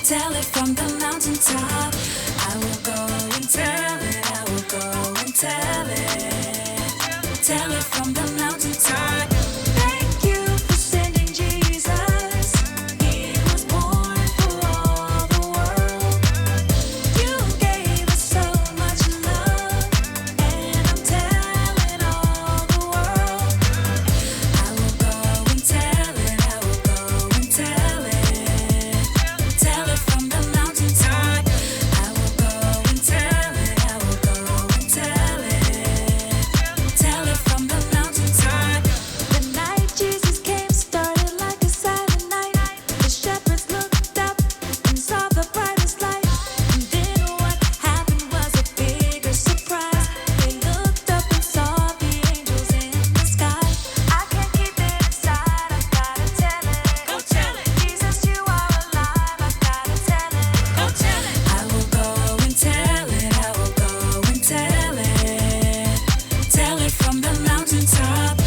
tell it from the mountaintop. I will go and tell it, I will go and tell it from the mountaintop. Thank you for sending Jesus. He was born for all the world. You gave us so much love, and I'm telling all the world. I will go and tell it, I will go and tell it from the mountaintop. I will go and tell it, I will go and tell it from the mountaintop. The night Jesus came started like a silent night. The shepherds looked up and saw the brightest light. And then what happened was a bigger surprise. They looked up and saw the angels in the sky. I can't keep it inside, I gotta tell it. Go tell it. Jesus, you are alive, I gotta tell it. Go tell it. I will go and tell it, I will go and tell it from the mountaintop.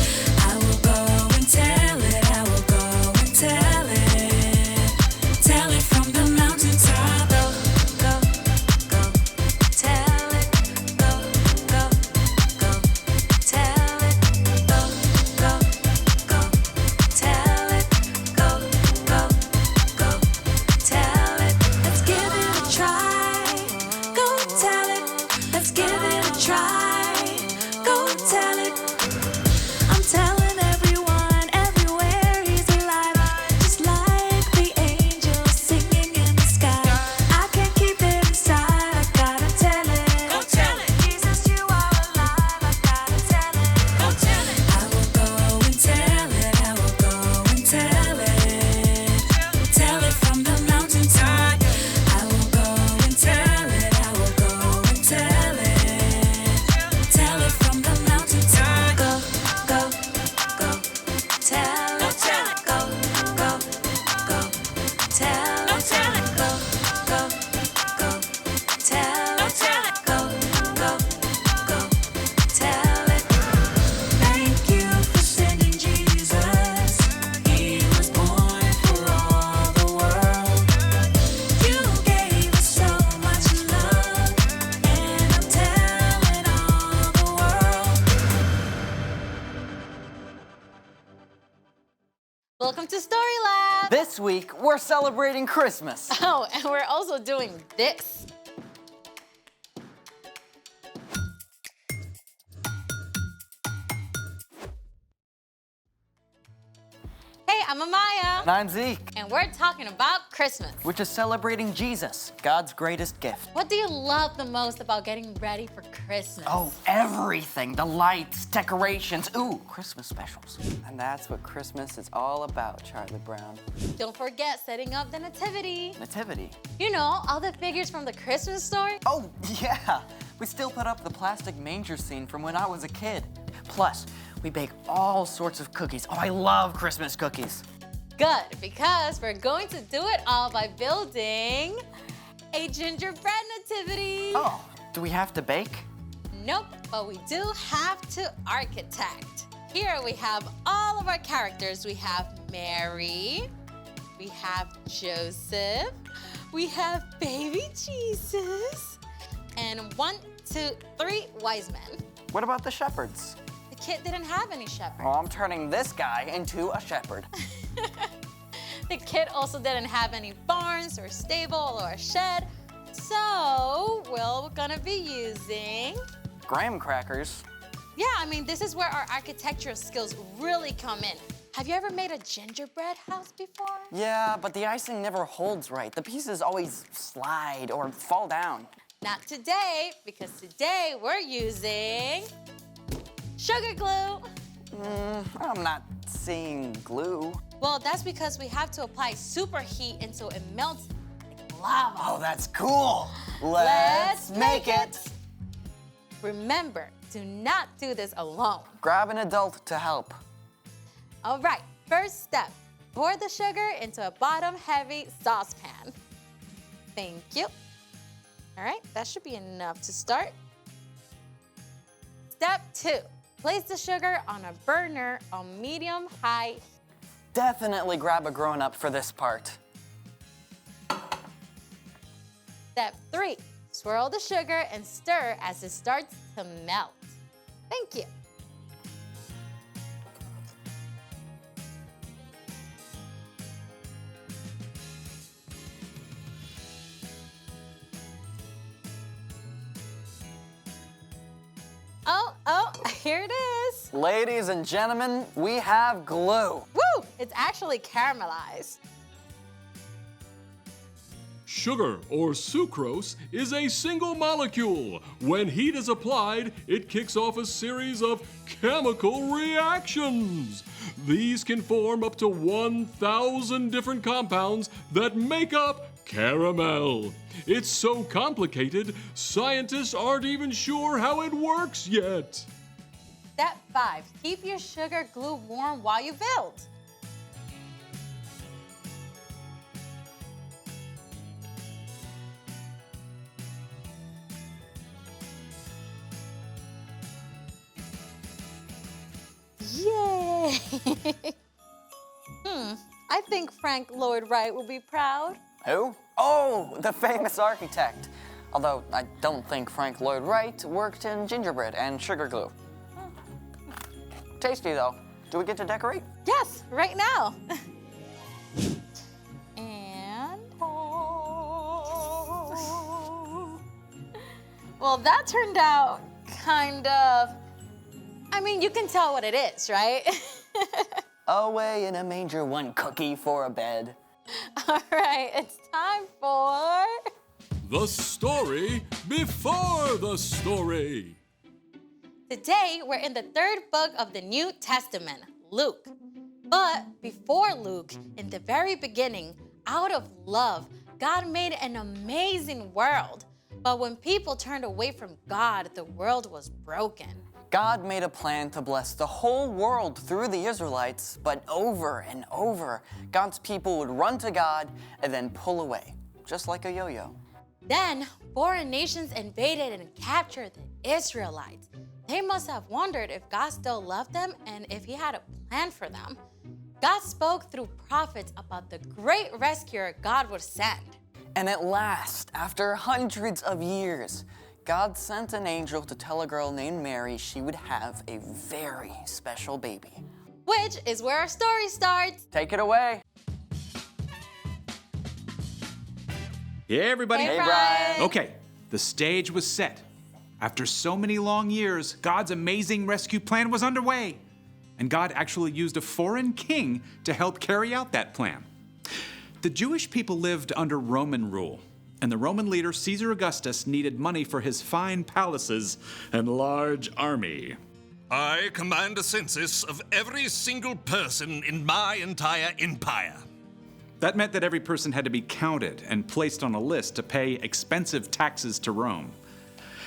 I will go and tell it, I will go and tell it from the mountaintop. Go, go, go, tell it, go, go, go, tell it, go, go, go, tell it, go, go, go, tell it. Let's give it a try. Go tell it. Let's give it a try. Go tell it. I'm telling everyone, everywhere he's alive. Just like the angels singing in the sky. I can't keep it inside, I gotta tell it. Go tell it. Jesus, you are alive, I gotta tell it. Go tell it. I will go and tell it, I will go and tell it from the mountaintop. I will go and tell it, I will go and tell it from the mountaintop. Go, go, go, tell it, go, go, go, tell it, go, go, go, tell it, go, go, go, tell it. Thank you for sending Jesus. He was born for all the world. You gave us so much love, and I'm telling all the world. Welcome to Story Lab. This week, we're celebrating Christmas. Oh, and we're also doing this. Hey, I'm Amaya, And I'm Zeke, and we're talking about Christmas. which is celebrating Jesus, God's greatest gift. What do you love the most about getting ready for Christmas? Oh, everything. The lights, decorations, ooh, Christmas specials. And that's what Christmas is all about, Charlie Brown. Don't forget setting up the nativity. Nativity. You know, all the figures from the Christmas story. Oh, yeah. We still put up the plastic manger scene from when I was a kid. Plus, we bake all sorts of cookies. Oh, I love Christmas cookies. Good, because we're going to do it all by building a gingerbread nativity. Oh, do we have to bake? Nope, but we do have to architect. Here we have all of our characters. We have Mary, we have Joseph, we have baby Jesus, and 1, 2, 3 wise men. What about the shepherds? The kid didn't have any shepherd. Oh, I'm turning this guy into a shepherd. The kid also didn't have any barns or stable or a shed. So we're gonna be using, Graham crackers. yeah, I mean, this is where our architectural skills really come in. Have you ever made a gingerbread house before? Yeah, but the icing never holds right. The pieces always slide or fall down. Not today, because today we're using sugar glue. I'm not seeing glue. Well, that's because we have to apply superheat until it melts like lava. Oh, that's cool. Let's make it. Remember, do not do this alone. Grab an adult to help. All right, first step, pour the sugar into a bottom-heavy saucepan. Thank you. All right, that should be enough to start. Step 2, place the sugar on a burner on medium-high heat. Definitely grab a grown-up for this part. Step 3, swirl the sugar and stir as it starts to melt. Thank you. Oh, here it is. Ladies and gentlemen, we have glue. Woo! It's actually caramelized. Sugar, or sucrose, is a single molecule. When heat is applied, it kicks off a series of chemical reactions. These can form up to 1,000 different compounds that make up caramel. It's so complicated, scientists aren't even sure how it works yet. Step 5, keep your sugar glue warm while you build. Yay! I think Frank Lloyd Wright will be proud. Who? Oh, the famous architect. Although I don't think Frank Lloyd Wright worked in gingerbread and sugar glue. Tasty though. Do we get to decorate? Yes, right now. And well, that turned out kind of, I mean, you can tell what it is, right? Away in a manger, one cookie for a bed. All right, it's time for The story before the story. Today, we're in the 3rd book of the New Testament, Luke. But before Luke, in the very beginning, out of love, God made an amazing world. But when people turned away from God, the world was broken. God made a plan to bless the whole world through the Israelites, but over and over, God's people would run to God and then pull away, just like a yo-yo. Then, foreign nations invaded and captured the Israelites. They must have wondered if God still loved them and if he had a plan for them. God spoke through prophets about the great rescuer God would send. And at last, after hundreds of years, God sent an angel to tell a girl named Mary she would have a very special baby. Which is where our story starts. Take it away. Hey, everybody. Hey, Brian. Okay, the stage was set. After so many long years, God's amazing rescue plan was underway. And God actually used a foreign king to help carry out that plan. The Jewish people lived under Roman rule, and the Roman leader Caesar Augustus needed money for his fine palaces and large army. I command a census of every single person in my entire empire. That meant that every person had to be counted and placed on a list to pay expensive taxes to Rome.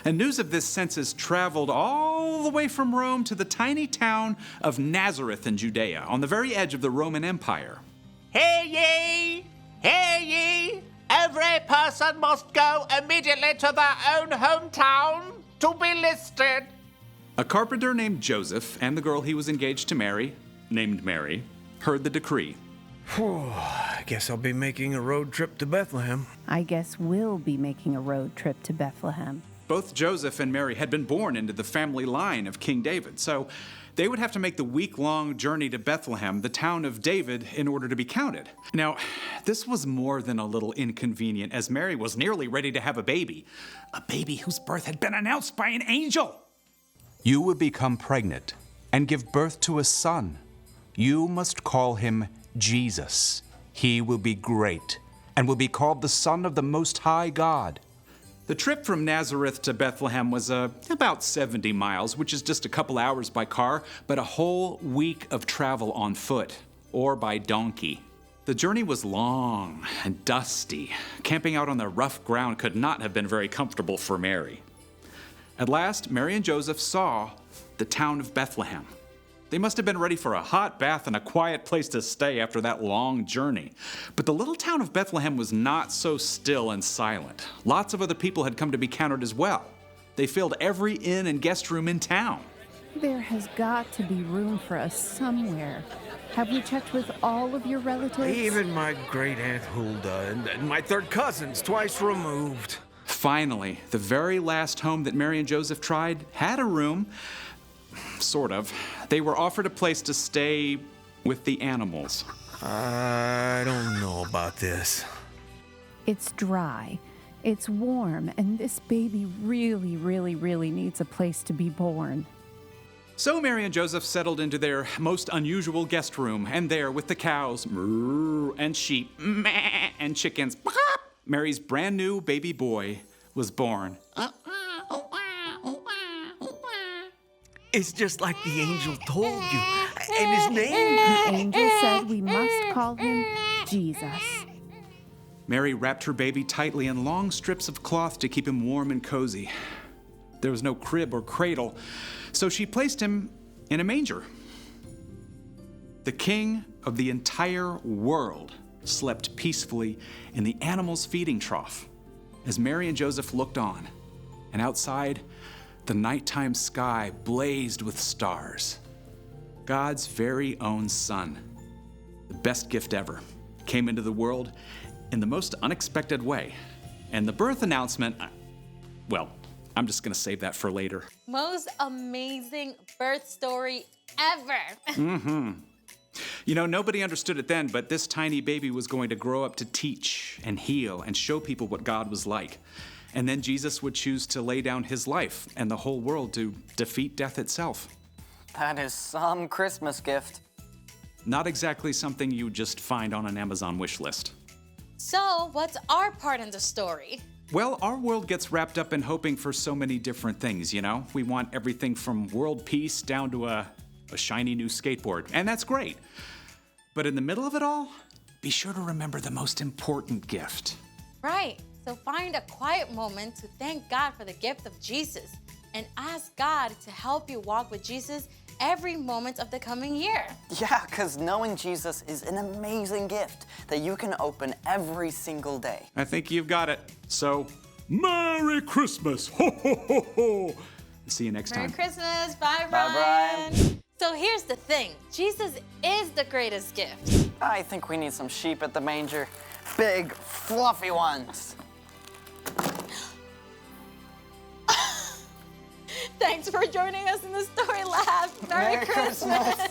And news of this census traveled all the way from Rome to the tiny town of Nazareth in Judea, on the very edge of the Roman Empire. Hear ye! Hear ye! Every person must go immediately to their own hometown to be listed. A carpenter named Joseph and the girl he was engaged to marry, named Mary, heard the decree. I guess I'll be making a road trip to Bethlehem. I guess we'll be making a road trip to Bethlehem. Both Joseph and Mary had been born into the family line of King David, so they would have to make the week-long journey to Bethlehem, the town of David, in order to be counted. Now, this was more than a little inconvenient, as Mary was nearly ready to have a baby whose birth had been announced by an angel. You will become pregnant and give birth to a son. You must call him Jesus. He will be great and will be called the Son of the Most High God. The trip from Nazareth to Bethlehem was about 70 miles, which is just a couple hours by car, but a whole week of travel on foot or by donkey. The journey was long and dusty. Camping out on the rough ground could not have been very comfortable for Mary. At last, Mary and Joseph saw the town of Bethlehem. They must have been ready for a hot bath and a quiet place to stay after that long journey. But the little town of Bethlehem was not so still and silent. Lots of other people had come to be counted as well. They filled every inn and guest room in town. There has got to be room for us somewhere. Have we checked with all of your relatives? Even my great Aunt Hulda and my third cousins, twice removed. Finally, the very last home that Mary and Joseph tried had a room. Sort of. They were offered a place to stay with the animals. I don't know about this. It's dry. It's warm, and this baby really, really, really needs a place to be born. So Mary and Joseph settled into their most unusual guest room, and there with the cows, moo, and sheep, meh, and chickens, pop, Mary's brand new baby boy was born. It's just like the angel told you. And his name? The angel said we must call him Jesus. Mary wrapped her baby tightly in long strips of cloth to keep him warm and cozy. There was no crib or cradle, so she placed him in a manger. The king of the entire world slept peacefully in the animal's feeding trough as Mary and Joseph looked on, and outside, the nighttime sky blazed with stars. God's very own son, the best gift ever, came into the world in the most unexpected way. And the birth announcement, well, I'm just gonna save that for later. Most amazing birth story ever. You know, nobody understood it then, but this tiny baby was going to grow up to teach and heal and show people what God was like. And then Jesus would choose to lay down his life and the whole world to defeat death itself. That is some Christmas gift. Not exactly something you just find on an Amazon wish list. So, what's our part in the story? Well, our world gets wrapped up in hoping for so many different things, you know? We want everything from world peace down to a shiny new skateboard, and that's great. But in the middle of it all, be sure to remember the most important gift. Right. So find a quiet moment to thank God for the gift of Jesus and ask God to help you walk with Jesus every moment of the coming year. Yeah, because knowing Jesus is an amazing gift that you can open every single day. I think you've got it. So, Merry Christmas! Ho, ho, ho, ho! see you next Merry time. Christmas. Bye, Bye, Brian. So here's the thing. Jesus is the greatest gift. I think we need some sheep at the manger. Big, fluffy ones. Thanks for joining us in the Story Lab. Merry Christmas.